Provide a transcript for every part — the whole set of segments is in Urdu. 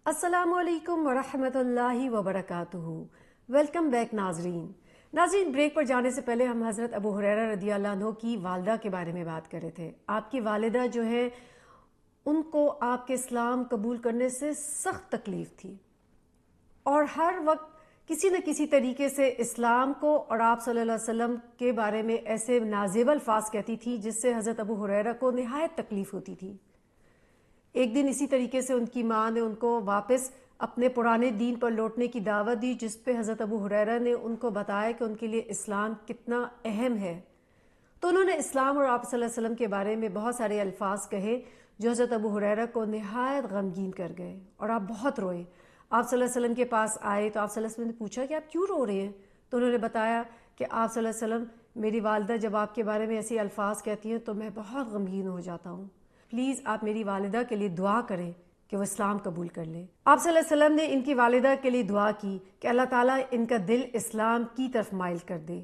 السلام علیکم ورحمۃ اللہ وبرکاتہ۔ ویلکم بیک ناظرین، بریک پر جانے سے پہلے ہم حضرت ابو ہریرہ رضی اللہ عنہ کی والدہ کے بارے میں بات کر رہے تھے۔ آپ کی والدہ جو ہے ان کو آپ کے اسلام قبول کرنے سے سخت تکلیف تھی اور ہر وقت کسی نہ کسی طریقے سے اسلام کو اور آپ صلی اللہ علیہ وسلم کے بارے میں ایسے نازیب الفاظ کہتی تھی جس سے حضرت ابو ہریرہ کو نہایت تکلیف ہوتی تھی۔ ایک دن اسی طریقے سے ان کی ماں نے ان کو واپس اپنے پرانے دین پر لوٹنے کی دعوت دی، جس پہ حضرت ابو ہریرہ نے ان کو بتایا کہ ان کے لیے اسلام کتنا اہم ہے۔ تو انہوں نے اسلام اور آپ صلی اللہ علیہ وسلم کے بارے میں بہت سارے الفاظ کہے جو حضرت ابو ہریرہ کو نہایت غمگین کر گئے اور آپ بہت روئے۔ آپ صلی اللہ علیہ وسلم کے پاس آئے تو آپ صلی اللہ علیہ وسلم نے پوچھا کہ آپ کیوں رو رہے ہیں؟ تو انہوں نے بتایا کہ آپ صلی اللہ علیہ وسلم، میری والدہ جب آپ کے بارے میں ایسی الفاظ کہتی ہیں تو میں بہت غمگین ہو جاتا ہوں، پلیز آپ میری والدہ کے لیے دعا کریں کہ وہ اسلام قبول کر لیں۔ آپ صلی اللہ علیہ وسلم نے ان کی والدہ کے لیے دعا کی کہ اللہ تعالیٰ ان کا دل اسلام کی طرف مائل کر دے۔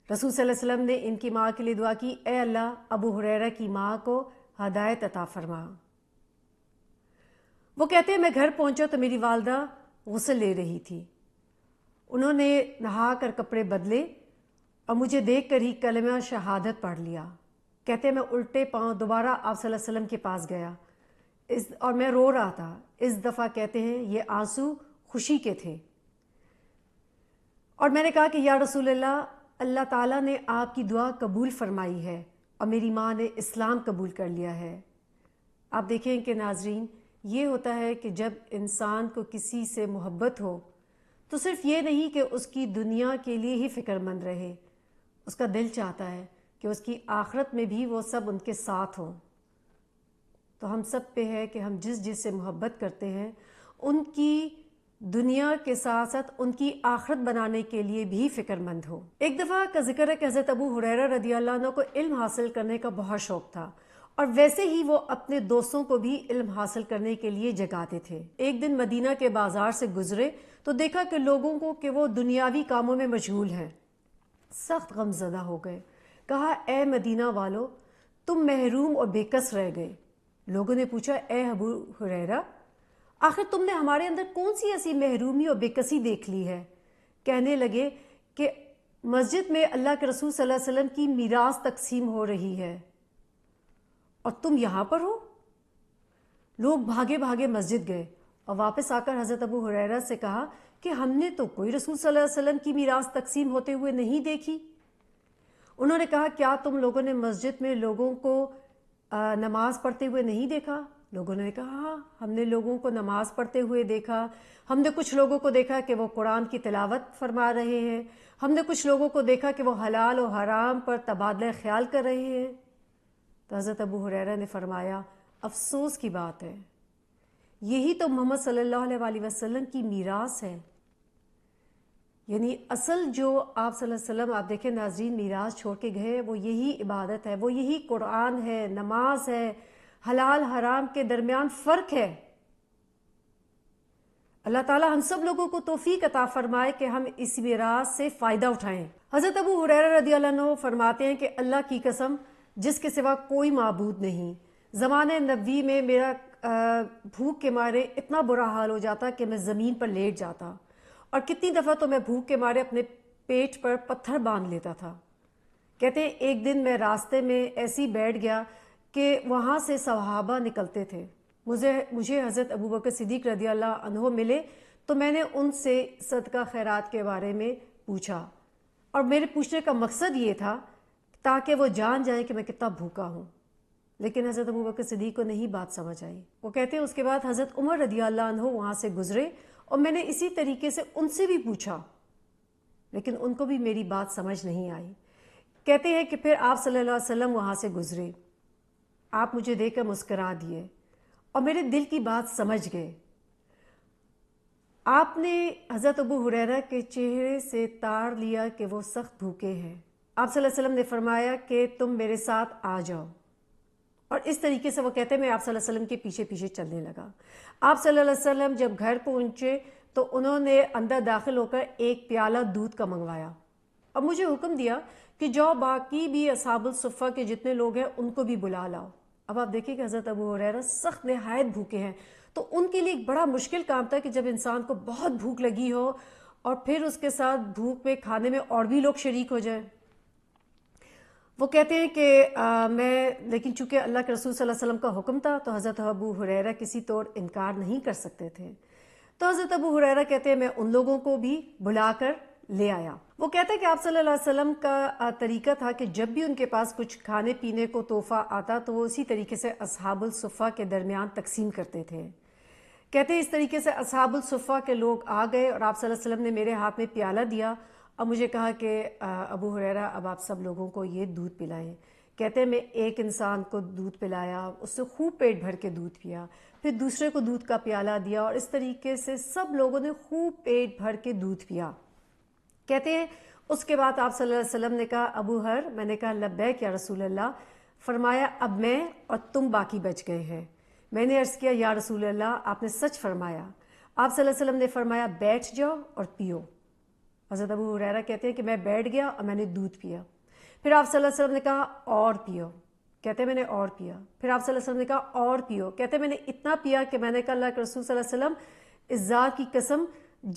رسول صلی اللہ علیہ وسلم نے ان کی ماں کے لیے دعا کی، اے اللہ ابو ہریرہ کی ماں کو ہدایت عطا فرما۔ وہ کہتے ہیں میں گھر پہنچا تو میری والدہ غسل لے رہی تھی۔ انہوں نے نہا کر کپڑے بدلے اور مجھے دیکھ کر ہی کلمہ شہادت پڑھ لیا۔ کہتے ہیں میں الٹے پاؤں دوبارہ آپ صلی اللہ علیہ وسلم کے پاس گیا اور میں رو رہا تھا۔ اس دفعہ کہتے ہیں یہ آنسو خوشی کے تھے اور میں نے کہا کہ یا رسول اللہ، اللہ تعالیٰ نے آپ کی دعا قبول فرمائی ہے اور میری ماں نے اسلام قبول کر لیا ہے۔ آپ دیکھیں کہ ناظرین، یہ ہوتا ہے کہ جب انسان کو کسی سے محبت ہو تو صرف یہ نہیں کہ اس کی دنیا کے لیے ہی فکر مند رہے، اس کا دل چاہتا ہے کہ اس کی آخرت میں بھی وہ سب ان کے ساتھ ہوں۔ تو ہم سب پہ ہے کہ ہم جس سے محبت کرتے ہیں ان کی دنیا کے ساتھ ساتھ ان کی آخرت بنانے کے لیے بھی فکر مند ہو۔ ایک دفعہ کا ذکر ہے کہ حضرت ابو ہریرہ رضی اللہ عنہ کو علم حاصل کرنے کا بہت شوق تھا اور ویسے ہی وہ اپنے دوستوں کو بھی علم حاصل کرنے کے لیے جگاتے تھے۔ ایک دن مدینہ کے بازار سے گزرے تو دیکھا کہ لوگوں کو کہ وہ دنیاوی کاموں میں مشغول ہیں۔ سخت غمزدہ ہو گئے، کہا اے مدینہ والو، تم محروم اور بے کس رہ گئے۔ لوگوں نے پوچھا اے ابو ہریرہ، آخر تم نے ہمارے اندر کون سی ایسی محرومی اور بے کسی دیکھ لی ہے؟ کہنے لگے کہ مسجد میں اللہ کے رسول صلی اللہ علیہ وسلم کی میراث تقسیم ہو رہی ہے اور تم یہاں پر ہو۔ لوگ بھاگے بھاگے مسجد گئے اور واپس آ کر حضرت ابو ہریرہ سے کہا کہ ہم نے تو کوئی رسول صلی اللہ علیہ وسلم کی میراث تقسیم ہوتے ہوئے نہیں دیکھی۔ انہوں نے کہا کیا تم لوگوں نے مسجد میں لوگوں کو نماز پڑھتے ہوئے نہیں دیکھا؟ لوگوں نے کہا ہاں، ہم نے لوگوں کو نماز پڑھتے ہوئے دیکھا، ہم نے کچھ لوگوں کو دیکھا کہ وہ قرآن کی تلاوت فرما رہے ہیں، ہم نے کچھ لوگوں کو دیکھا کہ وہ حلال و حرام پر تبادلہ خیال کر رہے ہیں۔ تو حضرت ابو ہریرہ نے فرمایا افسوس کی بات ہے، یہی تو محمد صلی اللہ علیہ وسلم کی میراث ہے۔ یعنی اصل جو آپ صلی اللہ علیہ وسلم، آپ دیکھیں ناظرین، میراث چھوڑ کے گئے وہ یہی عبادت ہے، وہ یہی قرآن ہے، نماز ہے، حلال حرام کے درمیان فرق ہے۔ اللہ تعالیٰ ہم سب لوگوں کو توفیق عطا فرمائے کہ ہم اس میراث سے فائدہ اٹھائیں۔ حضرت ابو ہریرہ رضی اللہ عنہ فرماتے ہیں کہ اللہ کی قسم جس کے سوا کوئی معبود نہیں، زمانہ نبوی میں میرا بھوک کے مارے اتنا برا حال ہو جاتا کہ میں زمین پر لیٹ جاتا اور کتنی دفعہ تو میں بھوک کے مارے اپنے پیٹ پر پتھر باندھ لیتا تھا۔ کہتے ہیں ایک دن میں راستے میں ایسی بیٹھ گیا کہ وہاں سے صحابہ نکلتے تھے، مجھے حضرت ابو بکر صدیق رضی اللہ عنہ ملے تو میں نے ان سے صدقہ خیرات کے بارے میں پوچھا اور میرے پوچھنے کا مقصد یہ تھا تاکہ وہ جان جائیں کہ میں کتنا بھوکا ہوں، لیکن حضرت ابو بکر صدیق کو نہیں بات سمجھ آئی۔ وہ کہتے ہیں اس کے بعد حضرت عمر رضی اللہ عنہ وہاں سے گزرے اور میں نے اسی طریقے سے ان سے بھی پوچھا لیکن ان کو بھی میری بات سمجھ نہیں آئی۔ کہتے ہیں کہ پھر آپ صلی اللہ علیہ وسلم وہاں سے گزرے، آپ مجھے دیکھ کر مسکرا دیے اور میرے دل کی بات سمجھ گئے۔ آپ نے حضرت ابو ہریرہ کے چہرے سے تار لیا کہ وہ سخت بھوکے ہیں۔ آپ صلی اللہ علیہ وسلم نے فرمایا کہ تم میرے ساتھ آ جاؤ، اور اس طریقے سے وہ کہتے ہیں میں آپ صلی اللہ علیہ وسلم کے پیچھے پیچھے چلنے لگا۔ آپ صلی اللہ علیہ وسلم جب گھر پہنچے تو انہوں نے اندر داخل ہو کر ایک پیالہ دودھ کا منگوایا اور مجھے حکم دیا کہ جاؤ باقی بھی اصحاب الصفہ کے جتنے لوگ ہیں ان کو بھی بلا لاؤ۔ اب آپ دیکھیں کہ حضرت ابو ہریرہ سخت نہایت بھوکے ہیں، تو ان کے لیے ایک بڑا مشکل کام تھا کہ جب انسان کو بہت بھوک لگی ہو اور پھر اس کے ساتھ بھوک میں کھانے میں اور بھی لوگ شریک ہو جائیں۔ وہ کہتے ہیں کہ لیکن چونکہ اللہ کے رسول صلی اللہ علیہ وسلم کا حکم تھا تو حضرت ابو ہریرہ کسی طور انکار نہیں کر سکتے تھے۔ تو حضرت ابو ہریرہ کہتے ہیں میں ان لوگوں کو بھی بلا کر لے آیا۔ وہ کہتے ہیں کہ آپ صلی اللہ علیہ وسلم کا طریقہ تھا کہ جب بھی ان کے پاس کچھ کھانے پینے کو تحفہ آتا تو وہ اسی طریقے سے اصحاب الصفہ کے درمیان تقسیم کرتے تھے۔ کہتے ہیں اس طریقے سے اصحاب الصفہ کے لوگ آ گئے اور آپ صلی اللہ علیہ وسلم نے میرے ہاتھ میں پیالہ دیا اور مجھے کہا کہ ابو ہریرہ اب آپ سب لوگوں کو یہ دودھ پلائیں۔ کہتے ہیں میں ایک انسان کو دودھ پلایا، اس سے خوب پیٹ بھر کے دودھ پیا، پھر دوسرے کو دودھ کا پیالہ دیا اور اس طریقے سے سب لوگوں نے خوب پیٹ بھر کے دودھ پیا۔ کہتے ہیں اس کے بعد آپ صلی اللہ علیہ وسلم نے کہا ابو ہر، میں نے کہا لبیک یا رسول اللہ۔ فرمایا اب میں اور تم باقی بچ گئے ہیں۔ میں نے عرض کیا یا رسول اللہ آپ نے سچ فرمایا۔ آپ صلی اللہ علیہ وسلم نے فرمایا بیٹھ جاؤ اور پیو۔ حضرت ابو ہریرہ کہتے ہیں کہ میں بیٹھ گیا اور میں نے دودھ پیا۔ پھر آپ صلی اللہ علیہ وسلم نے کہا اور پیو۔ کہتے ہیں میں نے اور پیا۔ پھر آپ صلی اللہ علیہ وسلم نے کہا اور پیو۔ کہتے ہیں میں نے اتنا پیا کہ میں نے کہا اللہ کے رسول صلی اللہ علیہ وسلم اس ذات کی قسم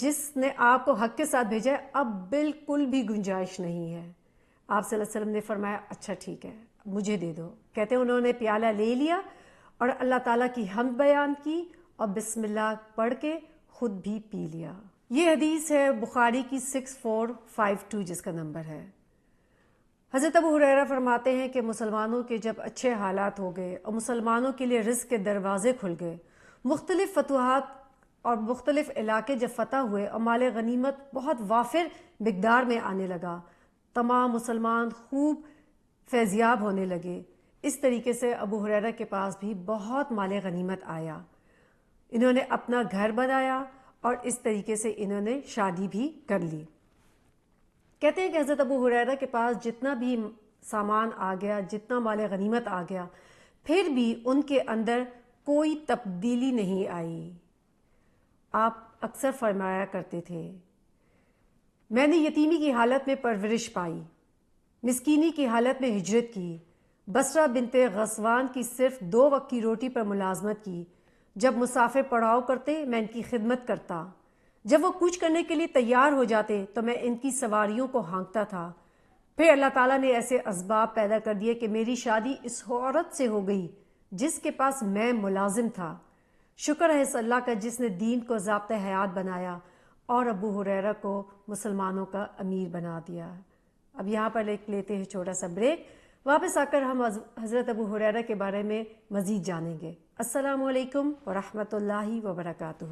جس نے آپ کو حق کے ساتھ بھیجا ہے اب بالکل بھی گنجائش نہیں ہے۔ آپ صلی اللہ علیہ وسلم نے فرمایا اچھا ٹھیک ہے مجھے دے دو۔ کہتے ہیں انہوں نے پیالہ لے لیا اور اللہ تعالیٰ کی حمد بیان کی اور بسم اللہ پڑھ کے خود بھی پی لیا۔ یہ حدیث ہے بخاری کی 6452 جس کا نمبر ہے۔ حضرت ابو ہریرہ فرماتے ہیں کہ مسلمانوں کے جب اچھے حالات ہو گئے اور مسلمانوں کے لیے رزق کے دروازے کھل گئے، مختلف فتوحات اور مختلف علاقے جب فتح ہوئے اور مال غنیمت بہت وافر مقدار میں آنے لگا، تمام مسلمان خوب فیضیاب ہونے لگے۔ اس طریقے سے ابو ہریرہ کے پاس بھی بہت مال غنیمت آیا۔ انہوں نے اپنا گھر بنایا اور اس طریقے سے انہوں نے شادی بھی کر لی۔ کہتے ہیں کہ حضرت ابو ہریرہ کے پاس جتنا بھی سامان آ گیا، جتنا مال غنیمت آ گیا، پھر بھی ان کے اندر کوئی تبدیلی نہیں آئی۔ آپ اکثر فرمایا کرتے تھے میں نے یتیمی کی حالت میں پرورش پائی، مسکینی کی حالت میں ہجرت کی، بصرہ بنت غزوان کی صرف 2 وقت کی روٹی پر ملازمت کی، جب مسافر پڑاؤ کرتے میں ان کی خدمت کرتا، جب وہ کوچ کرنے کے لیے تیار ہو جاتے تو میں ان کی سواریوں کو ہانکتا تھا۔ پھر اللہ تعالیٰ نے ایسے اسباب پیدا کر دیے کہ میری شادی اس عورت سے ہو گئی جس کے پاس میں ملازم تھا۔ شکر ہے اس اللہ کا جس نے دین کو ضابطۂ حیات بنایا اور ابو ہریرہ کو مسلمانوں کا امیر بنا دیا۔ اب یہاں پر لیتے ہیں چھوٹا سا بریک، واپس آ کر ہم حضرت ابو ہریرہ کے بارے میں مزید جانیں گے۔ السلام علیکم ورحمۃ اللہ وبرکاتہ۔